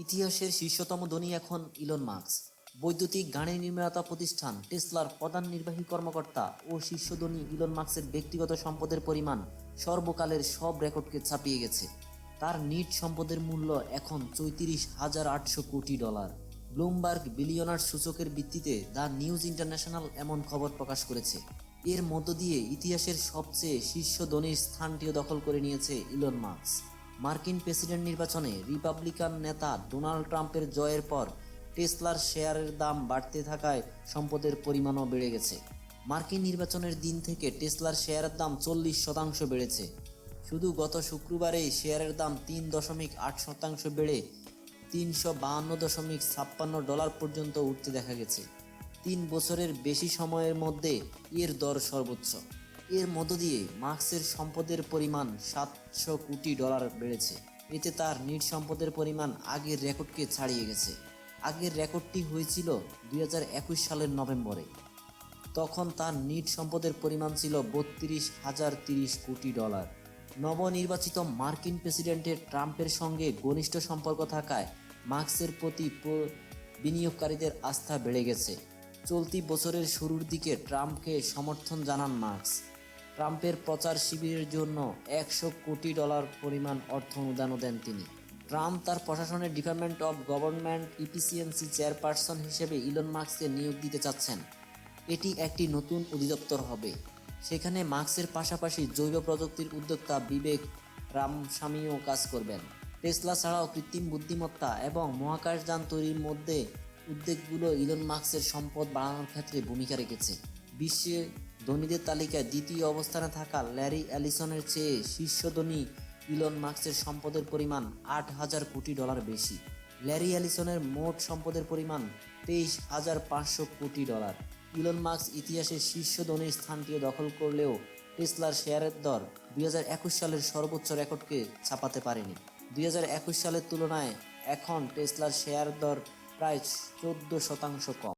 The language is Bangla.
ইতিহাসের শীর্ষতম ধনী এখন ইলন মাস্ক। বৈদ্যুতিক গাড়ি নির্মাতা প্রতিষ্ঠান টেসলার প্রধান নির্বাহী কর্মকর্তা ও শীর্ষ ধনী ইলন মাস্কের ব্যক্তিগত সম্পদের পরিমাণ সর্বকালের সব রেকর্ডকে ছাপিয়ে গেছে। তার নিট সম্পদের মূল্য এখন $34,800 কোটি। ব্লুমবার্গ বিলিয়নার সূচকের ভিত্তিতে দ্য নিউজ ইন্টারন্যাশনাল এমন খবর প্রকাশ করেছে। এর মধ্য দিয়ে ইতিহাসের সবচেয়ে শীর্ষ ধনীর স্থানটিও দখল করে নিয়েছে ইলন মাস্ক। মার্কিন প্রেসিডেন্ট নির্বাচনে রিপাবলিকান নেতা ডোনাল্ড ট্রাম্পের জয়ের পর টেসলার শেয়ারের দাম বাড়তে থাকায় সম্পদের পরিমাণও বেড়ে গেছে। মার্কিন নির্বাচনের দিন থেকে টেসলার শেয়ারের দাম 40% বেড়েছে। শুধু গত শুক্রবারেই শেয়ারের দাম 3.8% বেড়ে $352.56 পর্যন্ত উঠতে দেখা গেছে। 3 বছরের বেশি সময়ের মধ্যে এর দর সর্বোচ্চ। এর মধ্য দিয়ে মাস্কের সম্পদের পরিমাণ $700 কোটি বেড়েছে। এতে তার নিট সম্পদের পরিমাণ আগের রেকর্ডকে ছাড়িয়ে গেছে। আগের রেকর্ডটি হয়েছিল 2021 সালের নভেম্বরে। তখন তার নিট সম্পদের পরিমাণ ছিল $32,030 কোটি। নবনির্বাচিত মার্কিন প্রেসিডেন্টের ট্রাম্পের সঙ্গে ঘনিষ্ঠ সম্পর্ক থাকায় মাস্কের প্রতি বিনিয়োগকারীদের আস্থা বেড়ে গেছে। চলতি বছরের শুরুর দিকে ট্রাম্পকে সমর্থন জানান মাস্ক। ট্রাম্পের প্রচার শিবিরের জন্য $100 কোটি পরিমাণ অর্থ অনুদানও দেন তিনি। ট্রাম্প তার প্রশাসনের department of government efficiency chairperson হিসেবে ইলন মাস্ককে নিয়োগ দিতে চাচ্ছেন। এটি একটি নতুন অধিদপ্তর হবে। সেখানে মাস্কের পাশাপাশি জৈব প্রযুক্তির উদ্যোক্তা বিবেক রামস্বামীও কাজ করবেন। টেসলা ছাড়াও কৃত্রিম বুদ্ধিমত্তা এবং মহাকাশযান তৈরির মধ্যে উদ্যোগগুলো ইলন মাস্কের সম্পদ বাড়ানোর ক্ষেত্রে ভূমিকা রেখেছে। বিশ্বে ধনীদের তালিকায় দ্বিতীয় অবস্থানে থাকা ল্যারি এলিসনের চেয়ে শীর্ষ ধনী ইলন মাস্কের সম্পদের পরিমাণ $8,000 কোটি বেশি। ল্যারি এলিসনের মোট সম্পদের পরিমাণ $23,500 কোটি। ইলন মাস্ক ইতিহাসের শীর্ষ ধনীর স্থানটিও দখল করলেও টেসলার শেয়ারের দর 2021 সালের সর্বোচ্চ রেকর্ডকে ছাপাতে পারেনি। 2021 সালের তুলনায় এখন টেসলার শেয়ার দর প্রায় 14% কম।